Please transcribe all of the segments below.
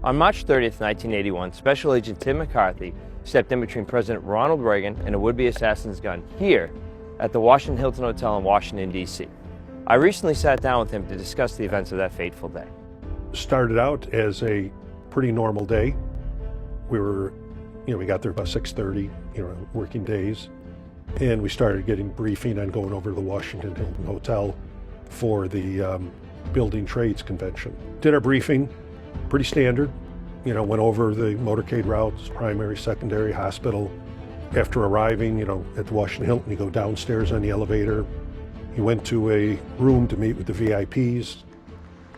On March 30th, 1981, Special Agent Tim McCarthy stepped in between President Ronald Reagan and a would-be assassin's gun here at the Washington Hilton Hotel in Washington, D.C. I recently sat down with him to discuss the events of that fateful day. Started out as a pretty normal day. We got there about 6:30, working days. And we started getting briefing on going over to the Washington Hilton Hotel for the Building Trades Convention. Did our briefing, pretty standard. Went over the motorcade routes, primary, secondary, hospital. After arriving, at the Washington Hilton, you go downstairs on the elevator. He went to a room to meet with the VIPs,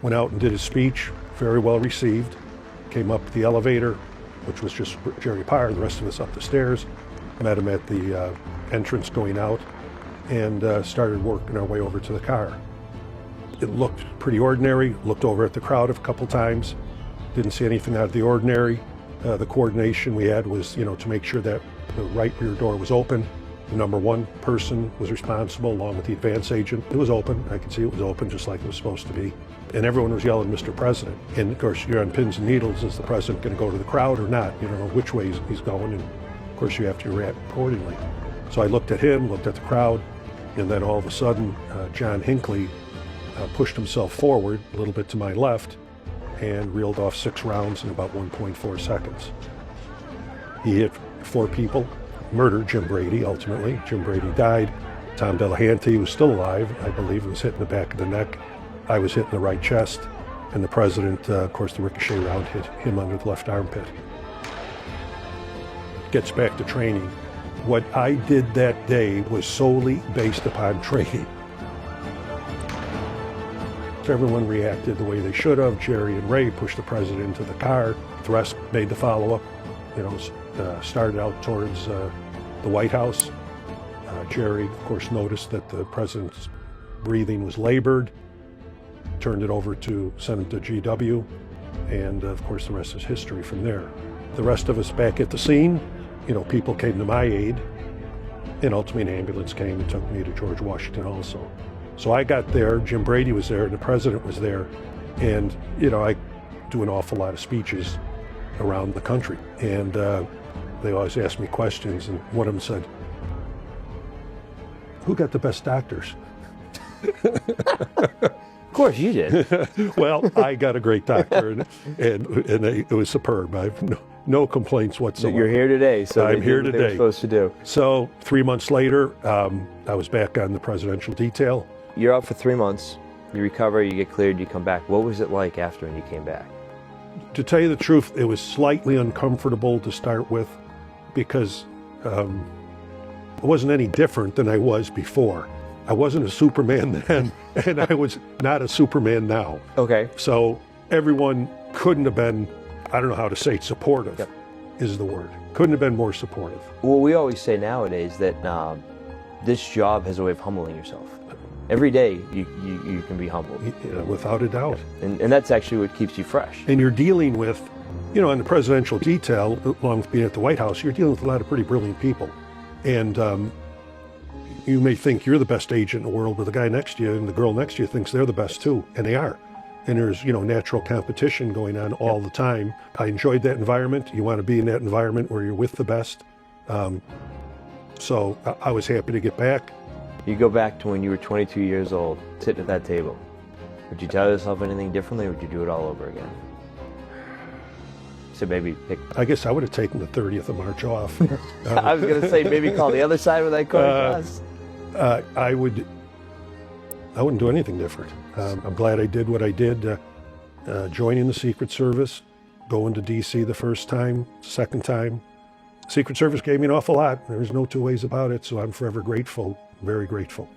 went out and did his speech, very well received. Came up the elevator, which was just Jerry Parr, the rest of us up the stairs. Met him at the entrance going out and started working our way over to the car. It looked pretty ordinary, looked over at the crowd a couple times, didn't see anything out of the ordinary. The coordination we had was, to make sure that the right rear door was open. The number one person was responsible along with the advance agent. It was open, I could see it was open just like it was supposed to be. And everyone was yelling, "Mr. President." And of course, you're on pins and needles. Is the president going to go to the crowd or not? You don't know which way he's going, and of course you have to react accordingly. So I looked at him, looked at the crowd, and then all of a sudden, John Hinckley pushed himself forward a little bit to my left and reeled off 6 rounds in about 1.4 seconds. He hit 4 people, murdered Jim Brady ultimately. Jim Brady died. Tom Delahanty was still alive, I believe, was hit in the back of the neck. I was hit in the right chest, and the president, of course, the ricochet round hit him under the left armpit. Gets back to training. What I did that day was solely based upon training. Everyone reacted the way they should have. Jerry and Ray pushed the president into the car. The rest made the follow-up, started out towards the White House. Jerry, of course, noticed that the president's breathing was labored, turned it over to, sent him to GW, and of course the rest is history from there. The rest of us back at the scene, people came to my aid, and ultimately an ambulance came and took me to George Washington also. So I got there, Jim Brady was there, and the president was there, and I do an awful lot of speeches around the country, and they always ask me questions, and one of them said, "Who got the best doctors?" Of course you did. Well, I got a great doctor, and it was superb. I have no complaints whatsoever. You're here today, so I'm here today. today. What they're supposed to do. So 3 months later, I was back on the presidential detail. You're out for 3 months. You recover, you get cleared, you come back. What was it like after when you came back? To tell you the truth, it was slightly uncomfortable to start with because I wasn't any different than I was before. I wasn't a Superman then, and I was not a Superman now. Okay. So everyone couldn't have been, I don't know how to say it, supportive. Yep. Is the word. Couldn't have been more supportive. Well, we always say nowadays that this job has a way of humbling yourself. Every day you can be humbled. Without a doubt. And that's actually what keeps you fresh. And you're dealing with, in the presidential detail, along with being at the White House, you're dealing with a lot of pretty brilliant people. And you may think you're the best agent in the world, but the guy next to you and the girl next to you thinks they're the best too, and they are. And there's, natural competition going on all the time. I enjoyed that environment. You want to be in that environment where you're with the best. So I was happy to get back. You go back to when you were 22 years old, sitting at that table. Would you tell yourself anything differently, or would you do it all over again? So maybe pick... I guess I would have taken the 30th of March off. I was going to say maybe call the other side with that coin toss. I wouldn't do anything different. I'm glad I did what I did, joining the Secret Service, going to D.C. the first time, second time. Secret Service gave me an awful lot. There's no two ways about it, so I'm forever grateful, very grateful.